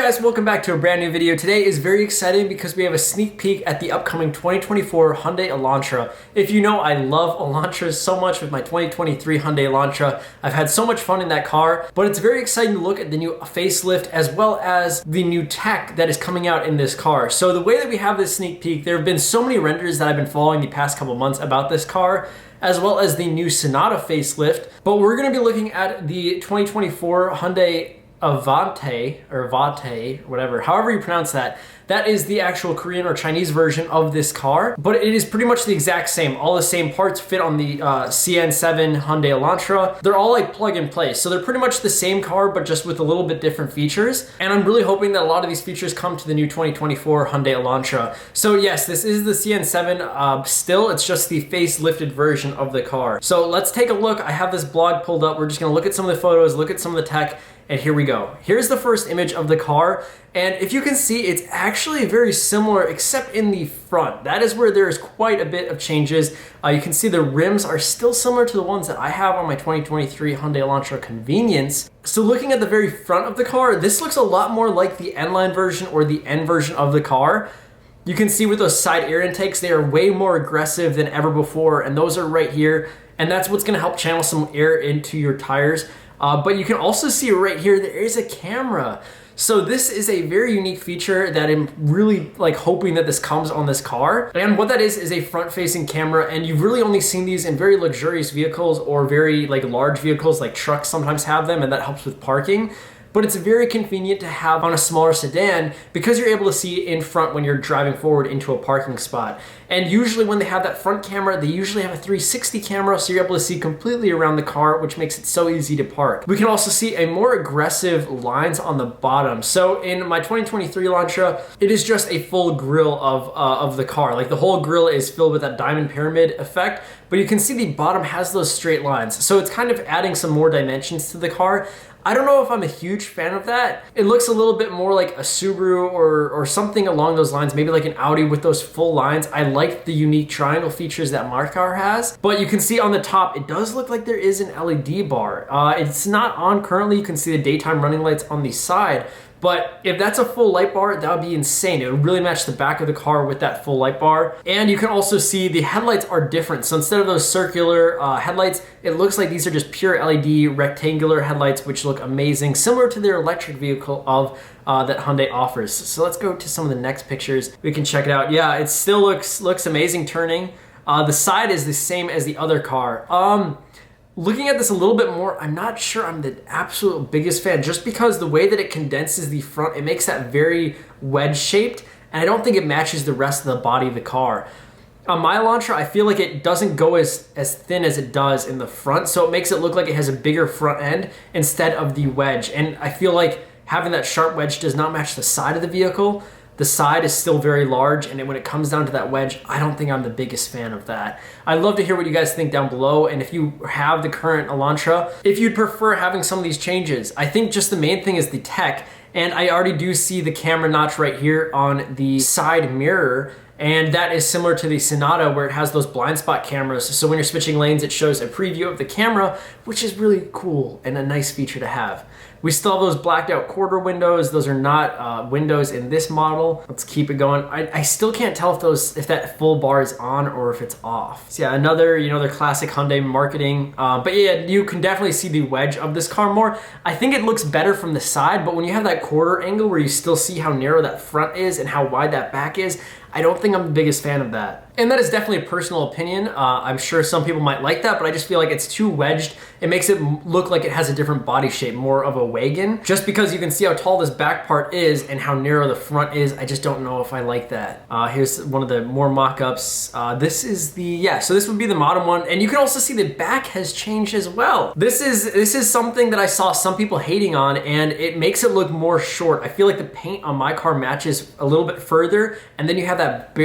guys, welcome back to a brand new video. Today is very exciting because we have a sneak peek at the upcoming 2024 Hyundai Elantra. If you know, I love Elantras so much with my 2023 Hyundai Elantra. I've had so much fun in that car, but it's very exciting to look at the new facelift as well as the new tech that is coming out in this car. So the way that we have this sneak peek, there have been so many renders that I've been following the past couple months about this car, as well as the new Sonata facelift. But we're gonna be looking at the 2024 Hyundai Elantra, or Vate, whatever, however you pronounce that. That is the actual Korean or Chinese version of this car, but it is pretty much the exact same. All the same parts fit on the CN7 Hyundai Elantra. They're all like plug and play, so they're pretty much the same car, but just with a little bit different features. And I'm really hoping that a lot of these features come to the new 2024 Hyundai Elantra. So yes, this is the CN7 still, it's just the facelifted version of the car. So let's take a look. I have this blog pulled up. We're just gonna look at some of the photos, look at some of the tech, and here we go. Here's the first image of the car, and if you can see, it's actually very similar except in the front. That is where there is quite a bit of changes. You can see the rims are still similar to the ones that I have on my 2023 Hyundai Elantra Convenience. So looking at the very front of the car, this looks a lot more like the N-Line version or the N version of the car. You can see with those side air intakes, they are way more aggressive than ever before, and those are right here, and that's what's gonna help channel some air into your tires. But you can also see right here, there is a camera. So this is a very unique feature that I'm really like hoping that this comes on this car. And what that is a front-facing camera, and you've really only seen these in very luxurious vehicles or very like large vehicles, like trucks sometimes have them, and that helps with parking. But it's very convenient to have on a smaller sedan because you're able to see in front when you're driving forward into a parking spot. And usually when they have that front camera, they usually have a 360 camera, so you're able to see completely around the car, which makes it so easy to park. We can also see a more aggressive lines on the bottom. So in my 2023 Elantra, it is just a full grille of the car. Like the whole grille is filled with that diamond pyramid effect, but you can see the bottom has those straight lines. So it's kind of adding some more dimensions to the car. I don't know if I'm a huge fan of that. It looks a little bit more like a Subaru or something along those lines, maybe like an Audi with those full lines. I like the unique triangle features that my car has, but you can see on the top, it does look like there is an LED bar. It's not on currently. You can see the daytime running lights on the side, but if that's a full light bar, that would be insane. It would really match the back of the car with that full light bar. And you can also see the headlights are different. So instead of those circular headlights, it looks like these are just pure LED rectangular headlights, which look amazing, similar to their electric vehicle of that Hyundai offers. So let's go to some of the next pictures. We can check it out. Yeah, it still looks amazing turning. The side is the same as the other car. Looking at this a little bit more, I'm not sure I'm the absolute biggest fan, just because the way that it condenses the front, it makes that very wedge shaped, and I don't think it matches the rest of the body of the car. On my Elantra, I feel like it doesn't go as thin as it does in the front, so it makes it look like it has a bigger front end instead of the wedge, and I feel like having that sharp wedge does not match the side of the vehicle. The side is still very large, and when it comes down to that wedge, I don't think I'm the biggest fan of that. I'd love to hear what you guys think down below, and if you have the current Elantra, if you'd prefer having some of these changes. I think just the main thing is the tech, and I already do see the camera notch right here on the side mirror, and that is similar to the Sonata where it has those blind spot cameras. So when you're switching lanes, it shows a preview of the camera, which is really cool and a nice feature to have. We still have those blacked out quarter windows. Those are not windows in this model. Let's keep it going. I still can't tell if that full bar is on or if it's off. So yeah, another, their classic Hyundai marketing. But yeah, you can definitely see the wedge of this car more. I think it looks better from the side, but when you have that quarter angle where you still see how narrow that front is and how wide that back is, I don't think I'm the biggest fan of that. And that is definitely a personal opinion. I'm sure some people might like that, but I just feel like it's too wedged. It makes it look like it has a different body shape, more of a wagon. Just because you can see how tall this back part is and how narrow the front is, I just don't know if I like that. Here's one of the more mock-ups. This is so this would be the modern one. And you can also see the back has changed as well. This is something that I saw some people hating on, and it makes it look more short. I feel like the paint on my car matches a little bit further, and then you have that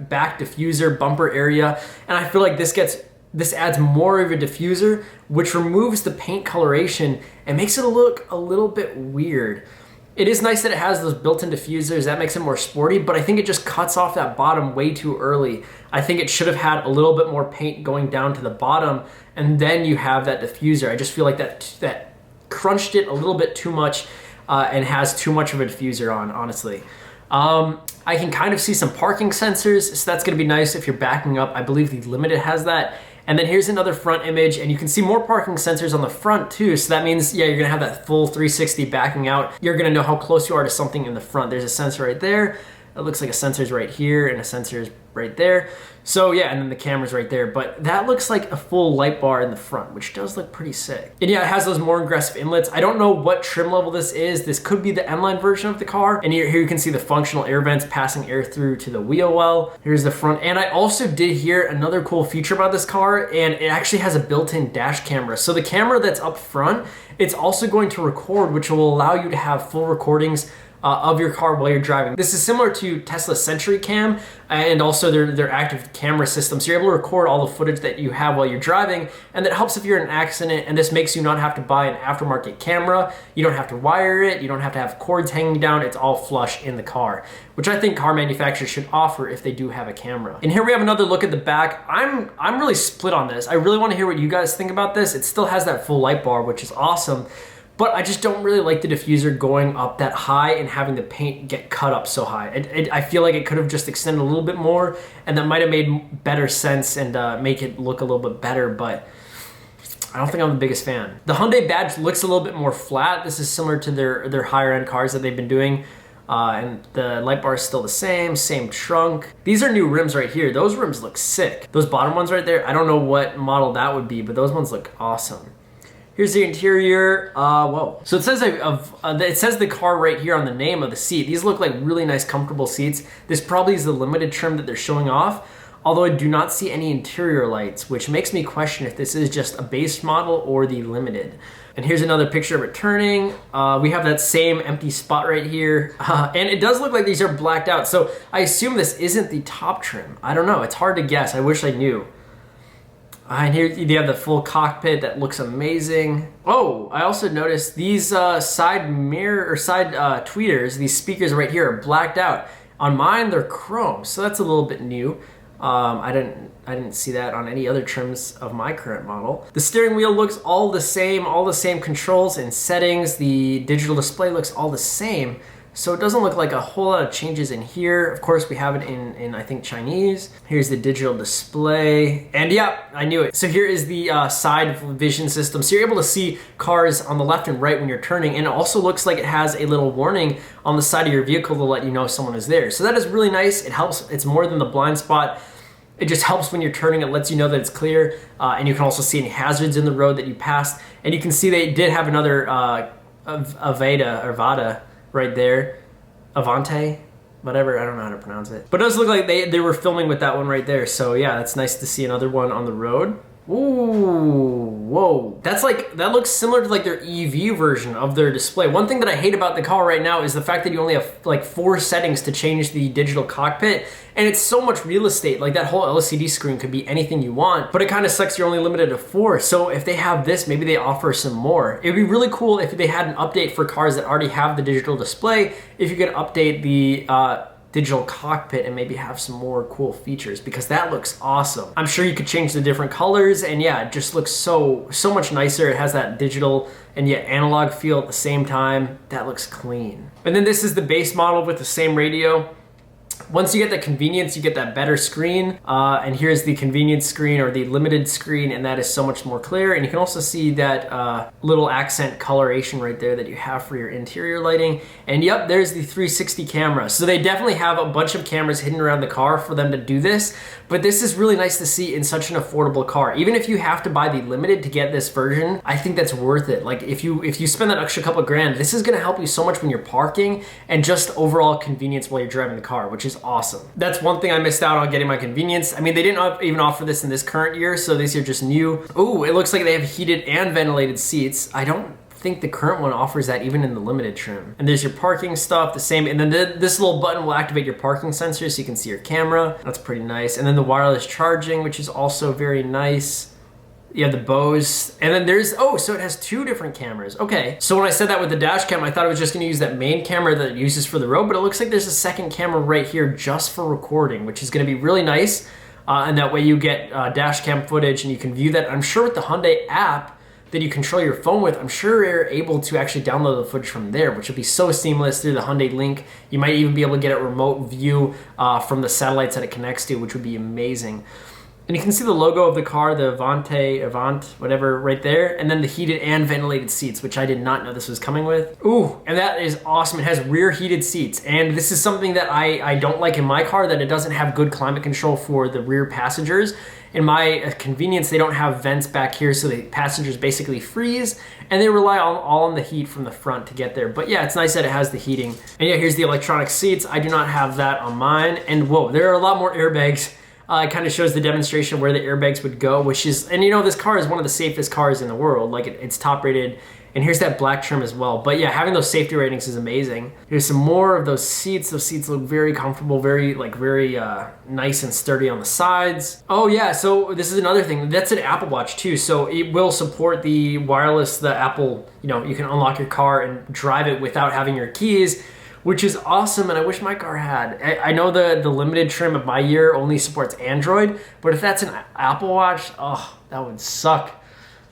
back diffuser bumper area, and I feel like this adds more of a diffuser, which removes the paint coloration and makes it look a little bit weird. It is nice that it has those built-in diffusers. That makes it more sporty, but I think it just cuts off that bottom way too early. I think it should have had a little bit more paint going down to the bottom, and then you have that diffuser. I just feel like that crunched it a little bit too much. and has too much of a diffuser on, honestly. I can kind of see some parking sensors, so that's gonna be nice if you're backing up. I believe the Limited has that. And then here's another front image, and you can see more parking sensors on the front too. So that means, yeah, you're gonna have that full 360 backing out. You're gonna know how close you are to something in the front. There's a sensor right there. It looks like a sensor's right here and a sensor's right there. So yeah, and then the camera's right there. But that looks like a full light bar in the front, which does look pretty sick. And yeah, it has those more aggressive inlets. I don't know what trim level this is. This could be the N-line version of the car. And here you can see the functional air vents passing air through to the wheel well. Here's the front. And I also did hear another cool feature about this car, and it actually has a built-in dash camera. So the camera that's up front, it's also going to record, which will allow you to have full recordings of your car while you're driving. This is similar to Tesla Sentry Cam and also their active camera system. So you're able to record all the footage that you have while you're driving, and that helps if you're in an accident, and this makes you not have to buy an aftermarket camera. You don't have to wire it, you don't have to have cords hanging down, it's all flush in the car, which I think car manufacturers should offer if they do have a camera. And here we have another look at the back. I'm really split on this. I really want to hear what you guys think about this. It still has that full light bar, which is awesome. But I just don't really like the diffuser going up that high and having the paint get cut up so high. I feel like it could have just extended a little bit more, and that might have made better sense and make it look a little bit better, but I don't think I'm the biggest fan. The Hyundai badge looks a little bit more flat. This is similar to their higher end cars that they've been doing. And the light bar is still the same trunk. These are new rims right here. Those rims look sick. Those bottom ones right there, I don't know what model that would be, but those ones look awesome. Here's the interior. Whoa. So it says the car right here on the name of the seat. These look like really nice, comfortable seats. This probably is the Limited trim that they're showing off, although I do not see any interior lights, which makes me question if this is just a base model or the Limited. And here's another picture of it turning. We have that same empty spot right here. And it does look like these are blacked out. So I assume this isn't the top trim. I don't know, it's hard to guess. I wish I knew. And here you have the full cockpit that looks amazing. Oh, I also noticed these side mirror or side tweeters, these speakers right here are blacked out. On mine, they're chrome, so that's a little bit new. I didn't see that on any other trims of my current model. The steering wheel looks all the same controls and settings. The digital display looks all the same. So it doesn't look like a whole lot of changes in here. Of course, we have it in I think, Chinese. Here's the digital display. And yeah, I knew it. So here is the side vision system. So you're able to see cars on the left and right when you're turning. And it also looks like it has a little warning on the side of your vehicle to let you know someone is there. So that is really nice. It helps. It's more than the blind spot. It just helps when you're turning. It lets you know that it's clear. And you can also see any hazards in the road that you passed. And you can see they did have another Avada right there. Avante, whatever, I don't know how to pronounce it. But it does look like they were filming with that one right there. So yeah, that's nice to see another one on the road. Ooh, whoa. That looks similar to like their EV version of their display. One thing that I hate about the car right now is the fact that you only have like 4 settings to change the digital cockpit, and it's so much real estate. Like that whole LCD screen could be anything you want, but it kind of sucks you're only limited to 4. So if they have this, maybe they offer some more. It'd be really cool if they had an update for cars that already have the digital display, if you could update the digital cockpit and maybe have some more cool features, because that looks awesome. I'm sure you could change the different colors, and yeah, it just looks so much nicer. It has that digital and yet analog feel at the same time. That looks clean. And then this is the base model with the same radio. Once you get the convenience, you get that better screen. And here's the convenience screen or the Limited screen, and that is so much more clear. And you can also see that little accent coloration right there that you have for your interior lighting. And yep, there's the 360 camera. So they definitely have a bunch of cameras hidden around the car for them to do this. But this is really nice to see in such an affordable car. Even if you have to buy the Limited to get this version, I think that's worth it. Like if you spend that extra couple grand, this is gonna help you so much when you're parking and just overall convenience while you're driving the car, which is awesome. That's one thing I missed out on getting my convenience. I mean, they didn't even offer this in this current year, so these are just new. Ooh, it looks like they have heated and ventilated seats. I don't think the current one offers that even in the Limited trim. And there's your parking stuff, the same. And then this little button will activate your parking sensor so you can see your camera. That's pretty nice. And then the wireless charging, which is also very nice. You have the Bose, and then there's, oh, so it has 2 different cameras. Okay, so when I said that with the dash cam, I thought it was just gonna use that main camera that it uses for the road, but it looks like there's a second camera right here just for recording, which is gonna be really nice. And that way you get dash cam footage and you can view that. I'm sure with the Hyundai app, that you control your phone with, I'm sure you're able to actually download the footage from there, which would be so seamless through the Hyundai link. You might even be able to get a remote view from the satellites that it connects to, which would be amazing. And you can see the logo of the car, the Avant, whatever, right there. And then the heated and ventilated seats, which I did not know this was coming with. Ooh, and that is awesome. It has rear heated seats. And this is something that I don't like in my car, that it doesn't have good climate control for the rear passengers. In my convenience, they don't have vents back here, so the passengers basically freeze, and they rely all on the heat from the front to get there. But yeah, it's nice that it has the heating. And yeah, here's the electronic seats. I do not have that on mine. And whoa, there are a lot more airbags. It kind of shows the demonstration where the airbags would go, which is, and you know, this car is one of the safest cars in the world. Like it's top rated. And here's that black trim as well. But yeah, having those safety ratings is amazing. Here's some more of those seats. Those seats look very comfortable, very nice and sturdy on the sides. Oh yeah, so this is another thing. That's an Apple Watch too. So it will support the wireless, the Apple, you know, you can unlock your car and drive it without having your keys, which is awesome, and I wish my car had. I know the limited trim of my year only supports Android, but if that's an Apple Watch, oh, that would suck.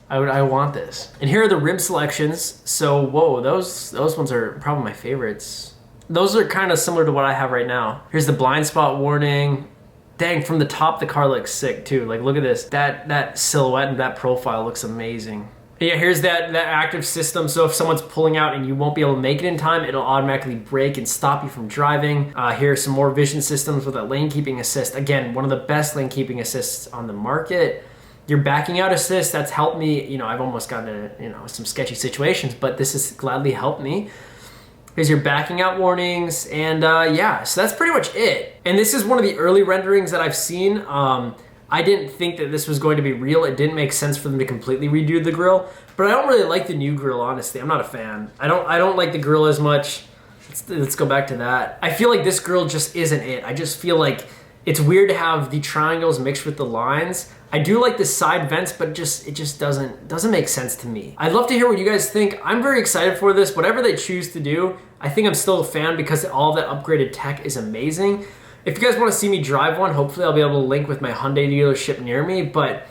I want this. And here are the rim selections. So, whoa, those ones are probably my favorites. Those are kind of similar to what I have right now. Here's the blind spot warning. Dang, from the top, the car looks sick too. Like, look at this. That silhouette and that profile looks amazing. And yeah, here's that active system. So if someone's pulling out and you won't be able to make it in time, it'll automatically brake and stop you from driving. Here are some more vision systems with a lane keeping assist. Again, one of the best lane keeping assists on the market. Your backing out assist, that's helped me. You know, I've almost gotten into, you know, some sketchy situations, but this has gladly helped me. Here's your backing out warnings, and yeah, so that's pretty much it. And this is one of the early renderings that I've seen. I didn't think that this was going to be real. It didn't make sense for them to completely redo the grille, but I don't really like the new grille, honestly. I'm not a fan. I don't like the grille as much. Let's go back to that. I feel like this grille just isn't it. I just feel like it's weird to have the triangles mixed with the lines. I do like the side vents, but it just doesn't make sense to me. I'd love to hear what you guys think. I'm very excited for this. Whatever they choose to do, I think I'm still a fan because all that upgraded tech is amazing. If you guys want to see me drive one, hopefully I'll be able to link with my Hyundai dealership near me. But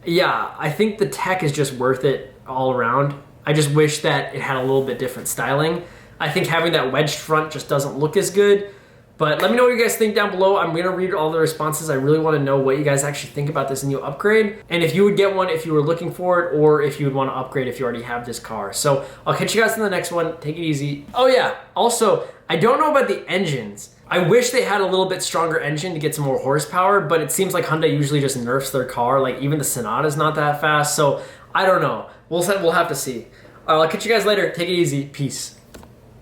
yeah, I think the tech is just worth it all around. I just wish that it had a little bit different styling. I think having that wedged front just doesn't look as good. But let me know what you guys think down below. I'm going to read all the responses. I really want to know what you guys actually think about this new upgrade. And if you would get one if you were looking for it, or if you would want to upgrade if you already have this car. So I'll catch you guys in the next one. Take it easy. Oh yeah, also, I don't know about the engines. I wish they had a little bit stronger engine to get some more horsepower, but it seems like Hyundai usually just nerfs their car. Like even the Sonata's not that fast. So I don't know. We'll have to see. I'll catch you guys later. Take it easy. Peace.